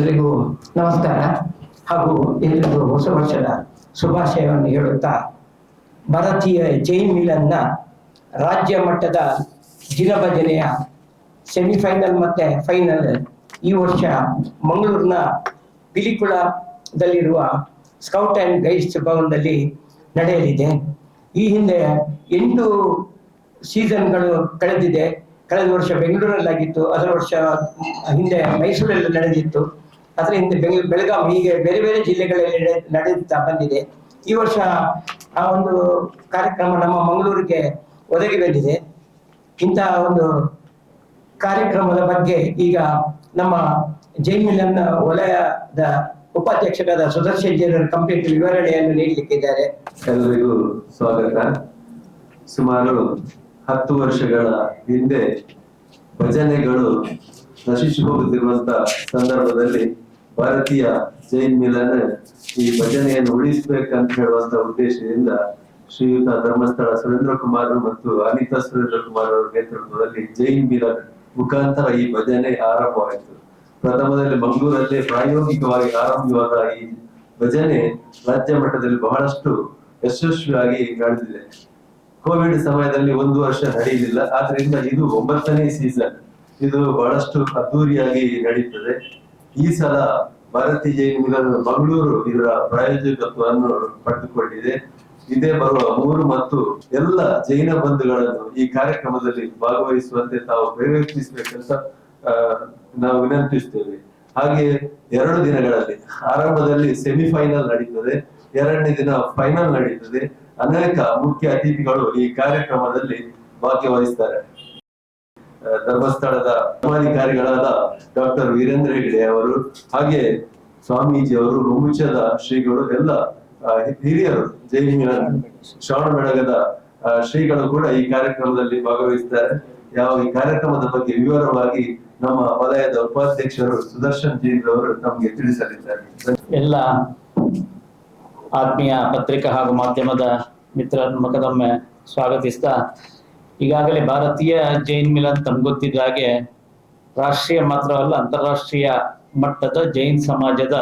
ಎಲ್ರಿಗೂ ನಮಸ್ಕಾರ ಹಾಗೂ ಎಲ್ರಿಗೂ ಹೊಸ ವರ್ಷದ ಶುಭಾಶಯವನ್ನು ಹೇಳುತ್ತಾ, ಭಾರತೀಯ ಜೈನ್ ಮಿಲನ್ನ ರಾಜ್ಯ ಮಟ್ಟದ ಜಿನಭಜನೆಯ ಸೆಮಿಫೈನಲ್ ಮತ್ತೆ ಫೈನಲ್ ಈ ವರ್ಷ ಮಂಗಳೂರಿನ ಪಿಲಿಕುಳದಲ್ಲಿರುವ ಸ್ಕೌಟ್ ಆ್ಯಂಡ್ ಗೈಡ್ಸ್ ಭವನದಲ್ಲಿ ನಡೆಯಲಿದೆ. ಈ ಹಿಂದೆ 8 ಸೀಸನ್ಗಳು ಕಳೆದಿದೆ. ಕಳೆದ ವರ್ಷ ಬೆಂಗಳೂರಲ್ಲಾಗಿತ್ತು, ಅದರ ವರ್ಷ ಹಿಂದೆ ಮೈಸೂರಲ್ಲಿ ನಡೆದಿತ್ತು, ಅದರ ಹಿಂದೆ ಬೆಳಗಾವಿ, ಹೀಗೆ ಬೇರೆ ಬೇರೆ ಜಿಲ್ಲೆಗಳಲ್ಲಿ ನಡೆಯುತ್ತಾ ಬಂದಿದೆ. ಈ ವರ್ಷ ಆ ಒಂದು ಕಾರ್ಯಕ್ರಮ ನಮ್ಮ ಮಂಗಳೂರಿಗೆ ಒದಗಿ ಬಂದಿದೆ. ಇಂತಹ ಒಂದು ಕಾರ್ಯಕ್ರಮದ ಬಗ್ಗೆ ಈಗ ನಮ್ಮ ಜೈನ್ ಮಿಲನ್ ವಲಯದ ಉಪಾಧ್ಯಕ್ಷರಾದ ಸುದರ್ಶನ್ ಜೈನರು ಕಂಪ್ಲೀಟ್ ವಿವರಣೆಯನ್ನು ನೀಡಲಿಕ್ಕಿದ್ದಾರೆ. ಎಲ್ಲರಿಗೂ ಸ್ವಾಗತ. ಸುಮಾರು 10 ವರ್ಷಗಳ ಹಿಂದೆ ಭಜನೆಗಳು ನಶಿಸಿ ಹೋಗುತ್ತಿರುವಂತ ಸಂದರ್ಭದಲ್ಲಿ ಭಾರತೀಯ ಜೈನ್ ಮಿಲನ್ ಈ ಭಜನೆಯನ್ನು ಉಳಿಸಬೇಕಂತ ಹೇಳುವಂತ ಉದ್ದೇಶದಿಂದ ಶ್ರೀಯುತ ಧರ್ಮಸ್ಥಳ ಸುರೇಂದ್ರ ಕುಮಾರ್ ಮತ್ತು ಅನಿತಾ ಸುರೇಂದ್ರ ಕುಮಾರ್ ಅವರ ನೇತೃತ್ವದಲ್ಲಿ ಜೈನ್ ಮಿಲನ್ ಮುಖಾಂತರ ಈ ಭಜನೆ ಆರಂಭವಾಯಿತು. ಪ್ರಥಮದಲ್ಲಿ ಮಂಗಳೂರಲ್ಲಿ ಪ್ರಾಯೋಗಿಕವಾಗಿ ಆರಂಭವಾದ ಈ ಭಜನೆ ರಾಜ್ಯ ಮಟ್ಟದಲ್ಲಿ ಬಹಳಷ್ಟು ಯಶಸ್ವಿಯಾಗಿ ನಡೆದಿದೆ. ಕೋವಿಡ್ ಸಮಯದಲ್ಲಿ 1 ವರ್ಷ ನಡೆಯಲಿಲ್ಲ, ಆದ್ರಿಂದ ಇದು 9ನೇ ಸೀಸನ್. ಇದು ಬಹಳಷ್ಟು ಅದ್ದೂರಿಯಾಗಿ ನಡೀತದೆ. ಈ ಸಲ ಭಾರತೀಯ ಜೈನ್ ಮಿಲನ್ ಮಂಗಳೂರು ಇದರ ಪ್ರಾಯೋಜಕತ್ವವನ್ನು ಪಡೆದುಕೊಂಡಿದೆ. ಇದೇ ಬರುವ 3 ಮತ್ತು ಎಲ್ಲ ಜೈನ ಬಂಧುಗಳನ್ನು ಈ ಕಾರ್ಯಕ್ರಮದಲ್ಲಿ ಭಾಗವಹಿಸುವಂತೆ ತಾವು ಪ್ರೇರೇಪಿಸಬೇಕಂತ ನಾವು ವಿನಂತಿಸ್ತೇವೆ. ಹಾಗೆ 2 ದಿನಗಳಲ್ಲಿ ಆರಂಭದಲ್ಲಿ ಸೆಮಿಫೈನಲ್ ನಡೀತದೆ, 2ನೇ ದಿನ ಫೈನಲ್ ನಡೀತದೆ. ಅನೇಕ ಮುಖ್ಯ ಅತಿಥಿಗಳು ಈ ಕಾರ್ಯಕ್ರಮದಲ್ಲಿ ಭಾಗವಹಿಸ್ತಾರೆ. ಧರ್ಮಸ್ಥಳದ ಧರ್ಮಾಧಿಕಾರಿಗಳಾದ ಡಾಕ್ಟರ್ ವೀರೇಂದ್ರ ಹೆಗಡೆ ಅವರು, ಹಾಗೆ ಸ್ವಾಮೀಜಿ ಅವರು, ಮುಚ್ಚದ ಶ್ರೀಗಳು, ಎಲ್ಲ ಹಿರಿಯರು, ಜೈನ್ ಮಿಲನ್ ಶ್ರವಣ ಬೆಳಗದ ಶ್ರೀಗಳು ಕೂಡ ಈ ಕಾರ್ಯಕ್ರಮದಲ್ಲಿ ಭಾಗವಹಿಸ್ತಾರೆ. ಈ ಕಾರ್ಯಕ್ರಮದ ಬಗ್ಗೆ ವಿವರವಾಗಿ ನಮ್ಮ ವಲಯದ ಉಪಾಧ್ಯಕ್ಷರು ಸುದರ್ಶನ್ ಜೈನರವರು ನಮಗೆ ತಿಳಿಸಲಿದ್ದಾರೆ. ಎಲ್ಲ ಆತ್ಮೀಯ ಪತ್ರಿಕಾ ಹಾಗೂ ಮಾಧ್ಯಮದ ಮಿತ್ರರನ್ನು ಮತ್ತೊಮ್ಮೆ ಸ್ವಾಗತಿಸ್ತಾ, ಈಗಾಗಲೇ ಭಾರತೀಯ ಜೈನ್ ಮಿಲನ್ ತಮ್ಗೆ ಗೊತ್ತಿದ್ದ ಹಾಗೆ ರಾಷ್ಟ್ರೀಯ ಮಾತ್ರವಲ್ಲ, ಅಂತಾರಾಷ್ಟ್ರೀಯ ಮಟ್ಟದ ಜೈನ್ ಸಮಾಜದ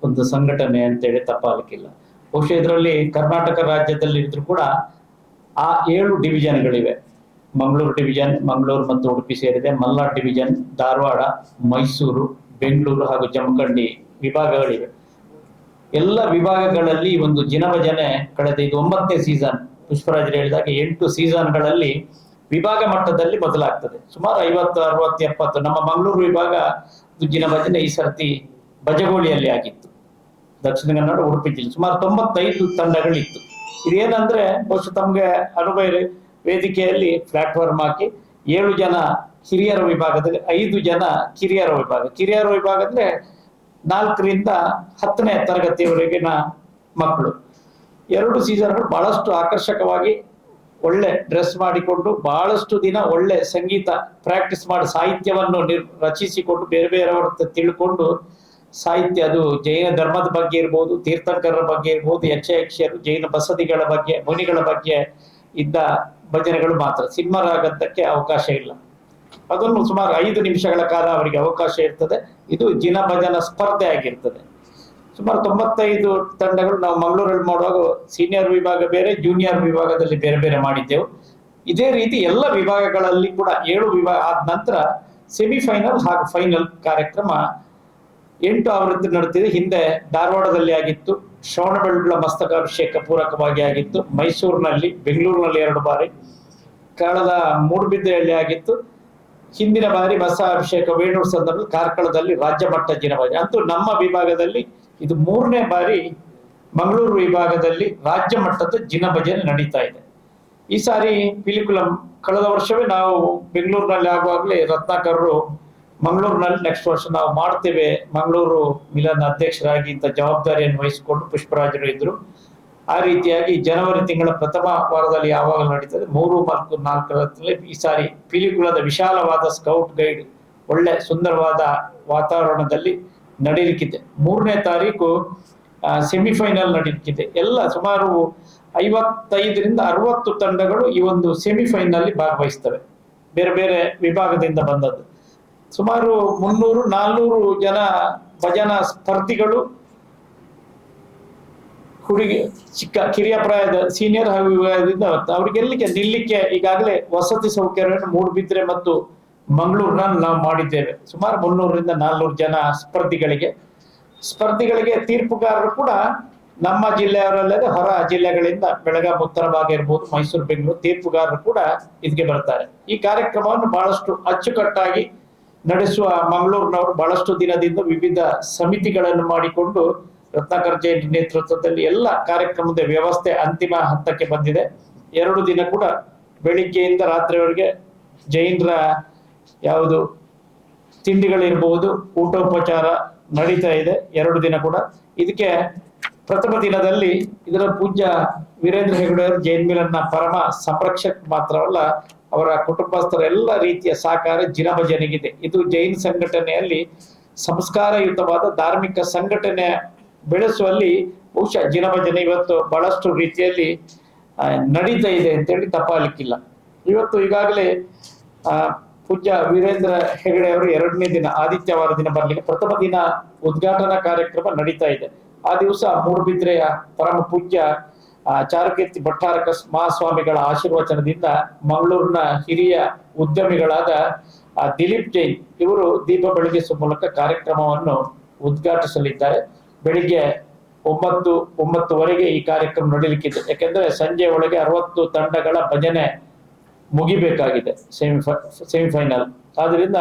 ಒಂದು ಸಂಘಟನೆ ಅಂತೇಳಿ ತಪ್ಪಾಗಲಿಕ್ಕಿಲ್ಲ. ಬಹುಶಃ ಇದರಲ್ಲಿ ಕರ್ನಾಟಕ ರಾಜ್ಯದಲ್ಲಿ ಇದ್ರೂ ಕೂಡ ಆ 7 ಡಿವಿಷನ್ಗಳಿವೆ. ಮಂಗಳೂರು ಡಿವಿಷನ್, ಮಂಗಳೂರು ಮತ್ತು ಉಡುಪಿ ಸೇರಿದೆ, ಮಲ್ನಾಡ್ ಡಿವಿಷನ್, ಧಾರವಾಡ, ಮೈಸೂರು, ಬೆಂಗಳೂರು ಹಾಗೂ ಜಮಖಂಡಿ ವಿಭಾಗಗಳಿವೆ. ಎಲ್ಲ ವಿಭಾಗಗಳಲ್ಲಿ ಒಂದು ಜಿನಭಜನೆ ಕಳೆದ ಇದು 9ನೇ ಸೀಸನ್. ಪುಷ್ಪರಾಜರು ಹೇಳಿದಾಗ 8 ಸೀಸನ್ಗಳಲ್ಲಿ ವಿಭಾಗ ಮಟ್ಟದಲ್ಲಿ ಬದಲಾಗ್ತದೆ. ಸುಮಾರು 50, 60, 70 ನಮ್ಮ ಮಂಗಳೂರು ವಿಭಾಗ ಜಿನಭಜನೆ ಈ ಸರ್ತಿ ಬಜಗೋಳಿಯಲ್ಲಿ ಆಗಿತ್ತು. ದಕ್ಷಿಣ ಕನ್ನಡ, ಉಡುಪಿ ಜಿಲ್ಲೆ ಸುಮಾರು 95 ತಂಡಗಳಿತ್ತು. ಇದೇನಂದ್ರೆ ಬಹುಶಃ ತಮ್ಗೆ ಅನುಭವ, ವೇದಿಕೆಯಲ್ಲಿ ಪ್ಲಾಟ್ಫಾರ್ಮ್ ಹಾಕಿ 7 ಜನ ಹಿರಿಯರ ವಿಭಾಗದಲ್ಲಿ, 5 ಜನ ಕಿರಿಯರ ವಿಭಾಗ. ಕಿರಿಯರ ವಿಭಾಗ ಅಂದ್ರೆ 4ರಿಂದ 10ನೇ ತರಗತಿಯವರೆಗಿನ ಮಕ್ಕಳು. 2 ಸೀಸನ್ಗಳು ಬಹಳಷ್ಟು ಆಕರ್ಷಕವಾಗಿ ಒಳ್ಳೆ ಡ್ರೆಸ್ ಮಾಡಿಕೊಂಡು ಬಹಳಷ್ಟು ದಿನ ಒಳ್ಳೆ ಸಂಗೀತ ಪ್ರಾಕ್ಟೀಸ್ ಮಾಡಿ ಸಾಹಿತ್ಯವನ್ನು ರಚಿಸಿಕೊಂಡು ಬೇರೆ ಬೇರೆಯವರ ತಿಳ್ಕೊಂಡು ಸಾಹಿತ್ಯ, ಅದು ಜೈನ ಧರ್ಮದ ಬಗ್ಗೆ ಇರ್ಬೋದು, ತೀರ್ಥಂಕರರ ಬಗ್ಗೆ ಇರ್ಬೋದು, ಯಕ್ಷಯಕ್ಷರು, ಜೈನ ಬಸದಿಗಳ ಬಗ್ಗೆ, ಮುನಿಗಳ ಬಗ್ಗೆ ಇದ್ದ ಭಜನೆಗಳು ಮಾತ್ರ. ಸಿನಿಮಾ ರಾಗದ್ದಕ್ಕೆ ಅವಕಾಶ ಇಲ್ಲ. ಅದನ್ನು ಸುಮಾರು 5 ನಿಮಿಷಗಳ ಕಾಲ ಅವರಿಗೆ ಅವಕಾಶ ಇರ್ತದೆ. ಇದು ಜಿನ ಭಜನ ಸ್ಪರ್ಧೆ ಆಗಿರ್ತದೆ. ಸುಮಾರು 95 ತಂಡಗಳು ನಾವು ಮಂಗಳೂರಲ್ಲಿ ಮಾಡುವಾಗ ಸೀನಿಯರ್ ವಿಭಾಗ ಬೇರೆ, ಜೂನಿಯರ್ ವಿಭಾಗದಲ್ಲಿ ಬೇರೆ ಬೇರೆ ಮಾಡಿದ್ದೆವು. ಇದೇ ರೀತಿ ಎಲ್ಲ ವಿಭಾಗಗಳಲ್ಲಿ ಕೂಡ 7 ವಿಭಾಗ ಆದ ನಂತರ ಸೆಮಿಫೈನಲ್ ಹಾಗೂ ಫೈನಲ್ ಕಾರ್ಯಕ್ರಮ 8 ಆವೃತ್ತಿ ನಡೆದಿದೆ. ಹಿಂದೆ ಧಾರವಾಡದಲ್ಲಿ ಆಗಿತ್ತು, ಶ್ರವಣಬೆಳಗೊಳ ಮಸ್ತಕಾಭಿಷೇಕ ಪೂರಕವಾಗಿ ಆಗಿತ್ತು, ಮೈಸೂರಿನಲ್ಲಿ, ಬೆಂಗಳೂರಿನಲ್ಲಿ 2 ಬಾರಿ, ಕಳೆದ ಮೂಡುಬಿದ್ರೆಯಲ್ಲಿ ಆಗಿತ್ತು. ಹಿಂದಿನ ಬಾರಿ ಬಸ ಅಭಿಷೇಕ ವೇಣೂರು ಸಂದರ್ಭದಲ್ಲಿ ಕಾರ್ಕಳದಲ್ಲಿ ರಾಜ್ಯ ಮಟ್ಟ ಜಿನಭಜನೆ. ಅಂತೂ ನಮ್ಮ ವಿಭಾಗದಲ್ಲಿ ಇದು 3ನೇ ಬಾರಿ ಮಂಗಳೂರು ವಿಭಾಗದಲ್ಲಿ ರಾಜ್ಯ ಮಟ್ಟದ ಜಿನಭಜನೆ ನಡೀತಾ ಇದೆ. ಈ ಸಾರಿ ಪಿಲಿಕುಲಂ, ಕಳೆದ ವರ್ಷವೇ ನಾವು ಬೆಂಗಳೂರಿನಲ್ಲಿ ಆಗುವಾಗಲೇ ರತ್ನಾಕರರು ಮಂಗಳೂರಿನಲ್ಲಿ ನೆಕ್ಸ್ಟ್ ವರ್ಷ ನಾವು ಮಾಡ್ತೇವೆ, ಮಂಗಳೂರು ಮಿಲನ್ ಅಧ್ಯಕ್ಷರಾಗಿ ಇಂಥ ಜವಾಬ್ದಾರಿಯನ್ನು ವಹಿಸಿಕೊಂಡು ಪುಷ್ಪರಾಜರು ಇದ್ರು. ಆ ರೀತಿಯಾಗಿ ಜನವರಿ ತಿಂಗಳ ಪ್ರಥಮ ವಾರದಲ್ಲಿ ಯಾವಾಗ ನಡೀತದೆ 3 ಮತ್ತು 4ರಲ್ಲಿ ಈ ಸಾರಿ ಪಿಲಿಕುಳದ ವಿಶಾಲವಾದ ಸ್ಕೌಟ್ ಗೈಡ್ ಒಳ್ಳೆ ಸುಂದರವಾದ ವಾತಾವರಣದಲ್ಲಿ ನಡೀಲಿಕ್ಕಿದೆ. 3ನೇ ತಾರೀಕು ಸೆಮಿಫೈನಲ್ ನಡೀಲಿಕ್ಕಿದೆ. ಎಲ್ಲ ಸುಮಾರು 55ರಿಂದ 60 ತಂಡಗಳು ಈ ಒಂದು ಸೆಮಿಫೈನಲ್ ಭಾಗವಹಿಸ್ತವೆ, ಬೇರೆ ಬೇರೆ ವಿಭಾಗದಿಂದ ಬಂದದ್ದು. ಸುಮಾರು 300-400 ಜನ ಭಜನಾ ಸ್ಪರ್ಧಿಗಳು ಹುಡುಗಿ ಕಿರಿಯ ಪ್ರಾಯದ ಸೀನಿಯರ್ ಹಾಗೂ ವಿಭಾಗದಿಂದ ಅವರಿಗೆಲ್ಲಿಗೆ ನಿಲ್ಲಿಕ್ಕೆ ಈಗಾಗಲೇ ವಸತಿ ಸೌಕರ್ಯವನ್ನು ಮೂಡುಬಿದ್ರೆ ಮತ್ತು ಮಂಗಳೂರಿನಲ್ಲಿ ನಾವು ಮಾಡಿದ್ದೇವೆ. ಸುಮಾರು 300ರಿಂದ 400 ಜನ ಸ್ಪರ್ಧಿಗಳಿಗೆ ತೀರ್ಪುಗಾರರು ಕೂಡ ನಮ್ಮ ಜಿಲ್ಲೆಯವರಲ್ಲದೆ ಹೊರ ಜಿಲ್ಲೆಗಳಿಂದ ಬೆಳಗಾವಿ ಉತ್ತರ ಭಾಗ ಇರ್ಬೋದು, ಮೈಸೂರು, ಬೆಂಗಳೂರು ತೀರ್ಪುಗಾರರು ಕೂಡ ಇದಕ್ಕೆ ಬರ್ತಾರೆ. ಈ ಕಾರ್ಯಕ್ರಮವನ್ನು ಬಹಳಷ್ಟು ಅಚ್ಚುಕಟ್ಟಾಗಿ ನಡೆಸುವ ಮಂಗಳೂರಿನವರು ಬಹಳಷ್ಟು ದಿನದಿಂದ ವಿವಿಧ ಸಮಿತಿಗಳನ್ನು ಮಾಡಿಕೊಂಡು ರತ್ನಾಕರ್ ಜೈನ್ ನೇತೃತ್ವದಲ್ಲಿ ಎಲ್ಲ ಕಾರ್ಯಕ್ರಮದ ವ್ಯವಸ್ಥೆ ಅಂತಿಮ ಹಂತಕ್ಕೆ ಬಂದಿದೆ. 2 ದಿನ ಕೂಡ ಬೆಳಿಗ್ಗೆಯಿಂದ ರಾತ್ರಿವರೆಗೆ ಜೈನರ ಯಾವುದು ತಿಂಡಿಗಳಿರ್ಬೋದು, ಊಟೋಪಚಾರ ನಡೀತಾ ಇದೆ 2 ದಿನ ಕೂಡ. ಇದಕ್ಕೆ ಪ್ರಥಮ ದಿನದಲ್ಲಿ ಇದರ ಪೂಜ್ಯ ವೀರೇಂದ್ರ ಹೆಗಡೆ ಅವರು ಜೈನ್ ಮಿಲನ್ನ ಪರಮ ಸಂರಕ್ಷಕ ಮಾತ್ರವಲ್ಲ, ಅವರ ಕುಟುಂಬಸ್ಥರ ಎಲ್ಲ ರೀತಿಯ ಸಹಕಾರ ಜಿನಭಜನೆಗಿದೆ. ಇದು ಜೈನ್ ಸಂಘಟನೆಯಲ್ಲಿ ಸಂಸ್ಕಾರಯುತವಾದ ಧಾರ್ಮಿಕ ಸಂಘಟನೆ ಬೆಳೆಸುವಲ್ಲಿ ಬಹುಶಃ ಜಿನಭಜನೆ ಇವತ್ತು ಬಹಳಷ್ಟು ರೀತಿಯಲ್ಲಿ ನಡೀತಾ ಇದೆ ಅಂತೇಳಿ ತಪ್ಪಾಗಲಿಕ್ಕಿಲ್ಲ. ಇವತ್ತು ಈಗಾಗಲೇ ಪೂಜ್ಯ ವೀರೇಂದ್ರ ಹೆಗಡೆ ಅವರು 2ನೇ ದಿನ ಆದಿತ್ಯವಾರ ದಿನ ಬರ್ಲಿಕ್ಕೆ, ಪ್ರಥಮ ದಿನ ಉದ್ಘಾಟನಾ ಕಾರ್ಯಕ್ರಮ ನಡೀತಾ ಇದೆ. ಆ ದಿವಸ ಮೂಡುಬಿದ್ರೆಯ ಪರಮ ಪೂಜ್ಯ ಚಾರುಕೀರ್ತಿ ಭಟ್ಟಾರಕ ಮಹಾಸ್ವಾಮಿಗಳ ಆಶೀರ್ವಚನದಿಂದ ಮಂಗಳೂರಿನ ಹಿರಿಯ ಉದ್ಯಮಿಗಳಾದ ದಿಲೀಪ್ ಜೈನ್ ಇವರು ದೀಪ ಬೆಳಗಿಸುವ ಮೂಲಕ ಕಾರ್ಯಕ್ರಮವನ್ನು ಉದ್ಘಾಟಿಸಲಿದ್ದಾರೆ. ಬೆಳಿಗ್ಗೆ 9:09ವರೆಗೆ ಈ ಕಾರ್ಯಕ್ರಮ ನಡೆಯಲಿಕ್ಕಿದೆ. ಯಾಕೆಂದ್ರೆ ಸಂಜೆ ಒಳಗೆ 60 ತಂಡಗಳ ಭಜನೆ ಮುಗಿಬೇಕಾಗಿದೆ, ಸೆಮಿಫೈನಲ್. ಆದ್ರಿಂದ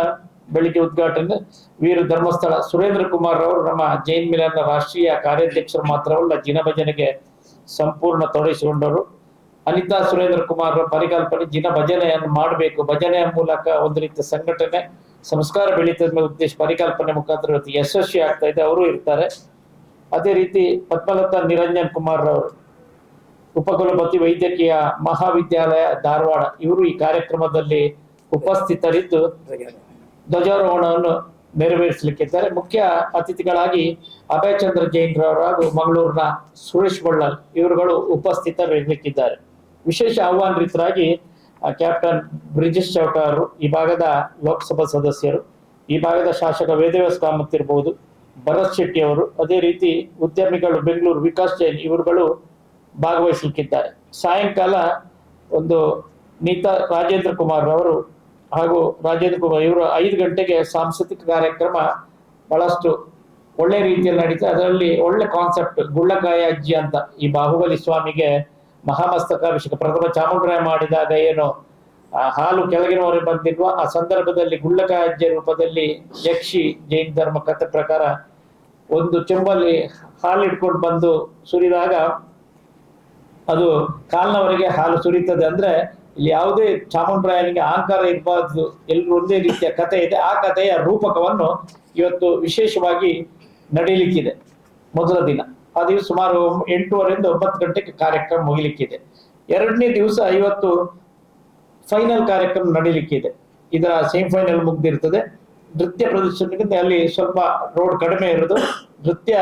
ಬೆಳಿಗ್ಗೆ ಉದ್ಘಾಟನೆ ವೀರ ಧರ್ಮಸ್ಥಳ ಸುರೇಂದ್ರ ಕುಮಾರ್ ಅವರು ನಮ್ಮ ಜೈನ್ ಮಿಲನ್ನ ರಾಷ್ಟ್ರೀಯ ಕಾರ್ಯಾಧ್ಯಕ್ಷರು ಮಾತ್ರವಲ್ಲ, ಜಿನಭಜನೆಗೆ ಸಂಪೂರ್ಣ ತೊಡಗಿಸಿಕೊಂಡವರು. ಅನಿತಾ ಸುರೇಂದ್ರ ಕುಮಾರ್ ಪರಿಕಲ್ಪನೆ ಜಿನ ಭಜನೆಯನ್ನು ಮಾಡಬೇಕು, ಭಜನೆಯ ಮೂಲಕ ಒಂದು ರೀತಿಯ ಸಂಘಟನೆ ಸಂಸ್ಕಾರ ಬೆಳೀತದ ಉದ್ದೇಶ ಪರಿಕಲ್ಪನೆ ಮುಖಾಂತರ ಇವತ್ತು ಯಶಸ್ವಿ ಆಗ್ತಾ ಇದೆ, ಅವರು ಇರ್ತಾರೆ. ಅದೇ ರೀತಿ ಪದ್ಮಲತಾ ನಿರಂಜನ್ ಕುಮಾರ್ ಅವರು ಉಪಕುಲಪತಿ ವೈದ್ಯಕೀಯ ಮಹಾವಿದ್ಯಾಲಯ ಧಾರವಾಡ, ಇವರು ಈ ಕಾರ್ಯಕ್ರಮದಲ್ಲಿ ಉಪಸ್ಥಿತರಿದ್ದು ಧ್ವಜಾರೋಹಣವನ್ನು ನೆರವೇರಿಸಲಿಕ್ಕಿದ್ದಾರೆ. ಮುಖ್ಯ ಅತಿಥಿಗಳಾಗಿ ಅಭಯ್ ಚಂದ್ರ ಜೈನ್ ರವರು ಹಾಗೂ ಮಂಗಳೂರಿನ ಸುರೇಶ್ ಬಳ್ಳಲ್ ಇವರುಗಳು ಉಪಸ್ಥಿತರಿರಲಿಕ್ಕಿದ್ದಾರೆ. ವಿಶೇಷ ಆಹ್ವಾನಿತರಾಗಿ ಕ್ಯಾಪ್ಟನ್ ಬ್ರಿಜೇಶ್ ಚೌಟ ಅವರು, ಈ ಭಾಗದ ಲೋಕಸಭಾ ಸದಸ್ಯರು, ಈ ಭಾಗದ ಶಾಸಕ ವೇದವ್ಯಾಸ್ ಕಾಮತ್ ಇರಬಹುದು, ಭರತ್ ಶೆಟ್ಟಿ ಅವರು, ಅದೇ ರೀತಿ ಉದ್ಯಮಿಗಳು ಬೆಂಗಳೂರು ವಿಕಾಸ್ ಜೈನ್ ಇವರುಗಳು ಭಾಗವಹಿಸಲಿಕ್ಕಿದ್ದಾರೆ. ಸಾಯಂಕಾಲ ಒಂದು ನೀತಾ ರಾಜೇಂದ್ರ ಕುಮಾರ್ ಅವರು ಹಾಗೂ ರಾಜೇಂದ್ರ ಕುಮಾರ್ ಇವರು 5 ಗಂಟೆಗೆ ಸಾಂಸ್ಕೃತಿಕ ಕಾರ್ಯಕ್ರಮ ಬಹಳಷ್ಟು ಒಳ್ಳೆ ರೀತಿಯಲ್ಲಿ ನಡೀತದೆ. ಅದರಲ್ಲಿ ಒಳ್ಳೆ ಕಾನ್ಸೆಪ್ಟ್ ಗುಳ್ಳಕಾಯ ಅಜ್ಜಿ ಅಂತ, ಈ ಬಾಹುಬಲಿ ಸ್ವಾಮಿಗೆ ಮಹಾಮಸ್ತಕಾಭಿಷೇಕ ಪ್ರಥಮ ಚಾಮುಂಡರಾಯ ಮಾಡಿದಾಗ ಏನು ಹಾಲು ಕೆಳಗಿನವರೆಗೆ ಬಂದಿಲ್ವ, ಆ ಸಂದರ್ಭದಲ್ಲಿ ಗುಳ್ಳಕಾಯ ಅಜ್ಜಿಯ ರೂಪದಲ್ಲಿ ಯಕ್ಷಿ ಜೈನ್ ಧರ್ಮ ಕಥೆ ಪ್ರಕಾರ ಒಂದು ಚೆಂಬಲ್ಲಿ ಹಾಲು ಇಟ್ಕೊಂಡು ಬಂದು ಸುರಿದಾಗ ಅದು ಕಾಲ್ನವರೆಗೆ ಹಾಲು ಸುರಿತದೆ. ಅಂದ್ರೆ ಇಲ್ಲಿ ಯಾವುದೇ ಚಾಮುಂಡರಾಯನಿಗೆ ಅಹಂಕಾರ ಇರಬಾರ್ದು, ಎಲ್ಲರೂ ಒಂದೇ ರೀತಿಯ ಕಥೆ ಇದೆ. ಆ ಕಥೆಯ ರೂಪಕವನ್ನು ಇವತ್ತು ವಿಶೇಷವಾಗಿ ನಡೀಲಿಕ್ಕಿದೆ. ಮೊದಲ ದಿನ ಆ ದಿವಸ ಸುಮಾರು 8:30ರಿಂದ 9 ಗಂಟೆಗೆ ಕಾರ್ಯಕ್ರಮ ಮುಗಿಲಿಕ್ಕಿದೆ. 2ನೇ ದಿವಸ ಇವತ್ತು ಫೈನಲ್ ಕಾರ್ಯಕ್ರಮ ನಡೀಲಿಕ್ಕಿದೆ. ಇದರ ಸೆಮಿಫೈನಲ್ ಮುಗ್ದಿರ್ತದೆ. ನೃತ್ಯ ಪ್ರದರ್ಶನಕ್ಕಿಂತ ಅಲ್ಲಿ ಸ್ವಲ್ಪ ರೋಡ್ ಕಡಿಮೆ ಇರೋದು. ನೃತ್ಯ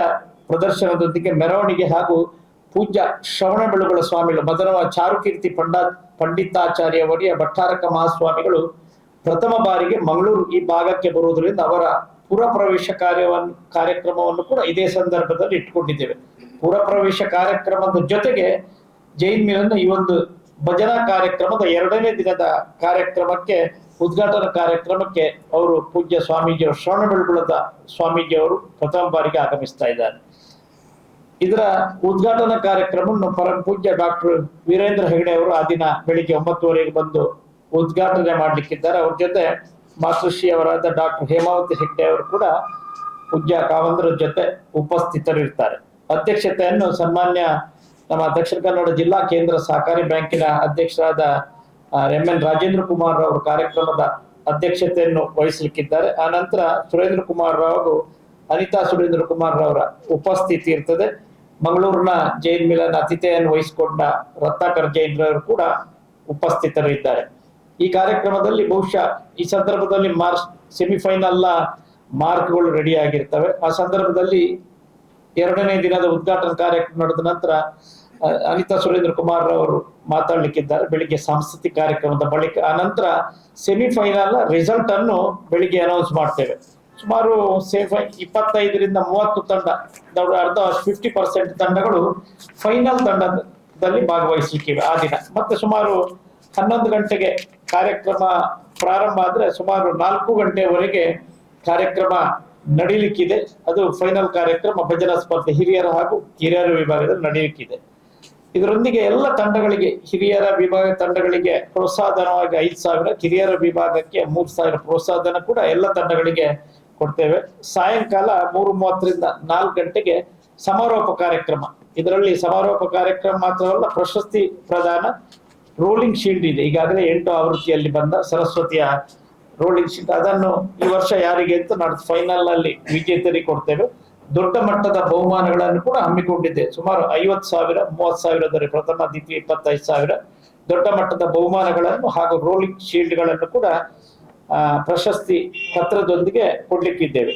ಪ್ರದರ್ಶನದೊಂದಿಗೆ ಮೆರವಣಿಗೆ ಹಾಗೂ ಪೂಜ್ಯ ಶ್ರವಣಬೆಳಗೊಳ ಸ್ವಾಮಿಗಳು ಮದನವ ಚಾರುಕೀರ್ತಿ ಪಂಡಿತಾಚಾರ್ಯ ಒಡೆಯ ಭಟ್ಟಾರಕ ಮಹಾಸ್ವಾಮಿಗಳು ಪ್ರಥಮ ಬಾರಿಗೆ ಮಂಗಳೂರು ಈ ಭಾಗಕ್ಕೆ ಬರುವುದರಿಂದ ಅವರ ಪುರ ಪ್ರವೇಶ ಕಾರ್ಯಕ್ರಮವನ್ನು ಕೂಡ ಇದೇ ಸಂದರ್ಭದಲ್ಲಿ ಇಟ್ಕೊಂಡಿದ್ದೇವೆ. ಪುರ ಪ್ರವೇಶ ಕಾರ್ಯಕ್ರಮದ ಜೊತೆಗೆ ಜೈನ್ ಮಿಲನ್ನ ಈ ಒಂದು ಭಜನಾ ಕಾರ್ಯಕ್ರಮದ 2ನೇ ದಿನದ ಕಾರ್ಯಕ್ರಮಕ್ಕೆ ಉದ್ಘಾಟನಾ ಕಾರ್ಯಕ್ರಮಕ್ಕೆ ಅವರು ಪೂಜ್ಯ ಸ್ವಾಮೀಜಿಯವರು ಶ್ರವಣಬೆಳಗೊಳದ ಸ್ವಾಮೀಜಿಯವರು ಪ್ರಥಮ ಬಾರಿಗೆ ಆಗಮಿಸ್ತಾ ಇದ್ದಾರೆ. ಇದರ ಉದ್ಘಾಟನಾ ಕಾರ್ಯಕ್ರಮವನ್ನು ಪರಮ ಪೂಜ್ಯ ಡಾಕ್ಟರ್ ವೀರೇಂದ್ರ ಹೆಗಡೆ ಅವರು ಆ ದಿನ ಬೆಳಿಗ್ಗೆ 9:00ವರೆಗೆ ಬಂದು ಉದ್ಘಾಟನೆ ಮಾಡ್ಲಿಕ್ಕಿದ್ದಾರೆ. ಅವ್ರ ಜೊತೆ ಮಾತೃಶ್ರೀ ಅವರಾದ ಡಾಕ್ಟರ್ ಹೇಮಾವತಿ ಹೆಗ್ಡೆ ಅವರು ಕೂಡ ಪೂಜ್ಯ ಕಾವಂದ್ರ ಜೊತೆ ಉಪಸ್ಥಿತರಿರ್ತಾರೆ. ಅಧ್ಯಕ್ಷತೆಯನ್ನು ಸನ್ಮಾನ್ಯ ನಮ್ಮ ದಕ್ಷಿಣ ಕನ್ನಡ ಜಿಲ್ಲಾ ಕೇಂದ್ರ ಸಹಕಾರಿ ಬ್ಯಾಂಕಿನ ಅಧ್ಯಕ್ಷರಾದ ಎಂ.ಎನ್. ರಾಜೇಂದ್ರ ಕುಮಾರ್ ಅವರು ಕಾರ್ಯಕ್ರಮದ ಅಧ್ಯಕ್ಷತೆಯನ್ನು ವಹಿಸಲಿಕ್ಕಿದ್ದಾರೆ. ಆ ನಂತರ ಸುರೇಂದ್ರ ಕುಮಾರ್ ರಾವ್, ಅನಿತಾ ಸುರೇಂದ್ರ ಕುಮಾರ್ ಅವರ ಉಪಸ್ಥಿತಿ ಇರ್ತದೆ. ಮಂಗಳೂರಿನ ಜೈನ್ ಮಿಲನ್ ಅತಿಥಿಯನ್ನು ವಹಿಸಿಕೊಂಡ ರತ್ನಾಕರ್ ಜೈನ್ ರವರು ಕೂಡ ಉಪಸ್ಥಿತರಿದ್ದಾರೆ. ಈ ಕಾರ್ಯಕ್ರಮದಲ್ಲಿ ಬಹುಶಃ ಈ ಸಂದರ್ಭದಲ್ಲಿ ಸೆಮಿಫೈನಲ್ ಮಾರ್ಕ್ಗಳು ರೆಡಿ ಆಗಿರ್ತವೆ. ಆ ಸಂದರ್ಭದಲ್ಲಿ 2ನೇ ದಿನದ ಉದ್ಘಾಟನಾ ಕಾರ್ಯಕ್ರಮ ನಡೆದ ನಂತರ ಅನಿತಾ ಸುರೇಂದ್ರ ಕುಮಾರ್ ಅವರು ಮಾತಾಡ್ಲಿಕ್ಕಿದ್ದಾರೆ ಬೆಳಿಗ್ಗೆ ಸಾಂಸ್ಕೃತಿಕ ಕಾರ್ಯಕ್ರಮದ ಬಳಿಕ. ಆ ನಂತರ ಸೆಮಿಫೈನಲ್ ರಿಸಲ್ಟ್ ಅನ್ನು ಬೆಳಿಗ್ಗೆ ಅನೌನ್ಸ್ ಮಾಡ್ತೇವೆ. ಸುಮಾರು 25-30 ತಂಡ, ಅರ್ಧ 50% ತಂಡಗಳು ಫೈನಲ್ ತಂಡದಲ್ಲಿ ಭಾಗವಹಿಸಲಿಕ್ಕಿವೆ ಆ ದಿನ. ಮತ್ತೆ ಸುಮಾರು 11 ಗಂಟೆಗೆ ಕಾರ್ಯಕ್ರಮ ಪ್ರಾರಂಭ ಆದ್ರೆ ಸುಮಾರು 4 ಗಂಟೆವರೆಗೆ ಕಾರ್ಯಕ್ರಮ ನಡೀಲಿಕ್ಕಿದೆ. ಅದು ಫೈನಲ್ ಕಾರ್ಯಕ್ರಮ ಭಜನಾ ಸ್ಪರ್ಧೆ ಹಿರಿಯರ ಹಾಗೂ ಕಿರಿಯರ ವಿಭಾಗದಲ್ಲಿ ನಡೀಲಿಕ್ಕಿದೆ. ಇದರೊಂದಿಗೆ ಎಲ್ಲ ತಂಡಗಳಿಗೆ, ಹಿರಿಯರ ವಿಭಾಗ ತಂಡಗಳಿಗೆ ಪ್ರೋತ್ಸಾಹಧನವಾಗಿ 5,000, ಕಿರಿಯರ ವಿಭಾಗಕ್ಕೆ 3,000 ಪ್ರೋತ್ಸಾಹಧನ ಕೂಡ ಎಲ್ಲ ತಂಡಗಳಿಗೆ ಕೊಡ್ತೇವೆ. ಸಾಯಂಕಾಲ 3:30ರಿಂದ 4 ಗಂಟೆಗೆ ಸಮಾರೋಪ ಕಾರ್ಯಕ್ರಮ. ಇದರಲ್ಲಿ ಸಮಾರೋಪ ಕಾರ್ಯಕ್ರಮ ಮಾತ್ರವಲ್ಲ, ಪ್ರಶಸ್ತಿ ಪ್ರದಾನ, ರೋಲಿಂಗ್ ಶೀಲ್ಡ್ ಇದೆ. ಈಗಾಗಲೇ 8 ಆವೃತ್ತಿಯಲ್ಲಿ ಬಂದ ಸರಸ್ವತಿಯ ರೋಲಿಂಗ್ ಶೀಲ್ಡ್, ಅದನ್ನು ಈ ವರ್ಷ ಯಾರಿಗೆ ಅಂತ ನಾಡ್ದು ಫೈನಲ್ ನಲ್ಲಿ ವಿಜೇತರಿಗೆ ಕೊಡ್ತೇವೆ. ದೊಡ್ಡ ಮಟ್ಟದ ಬಹುಮಾನಗಳನ್ನು ಕೂಡ ಹಮ್ಮಿಕೊಂಡಿದೆ. ಸುಮಾರು 50,000, 30,000 ಪ್ರಥಮ, ದ್ವಿತೀಯ 25,000 ದೊಡ್ಡ ಮಟ್ಟದ ಬಹುಮಾನಗಳನ್ನು ಹಾಗೂ ರೋಲಿಂಗ್ ಶೀಲ್ಡ್ ಗಳನ್ನು ಕೂಡ ಪ್ರಶಸ್ತಿ ಪತ್ರದೊಂದಿಗೆ ಕೊಡ್ಲಿಕ್ಕಿದ್ದೇವೆ.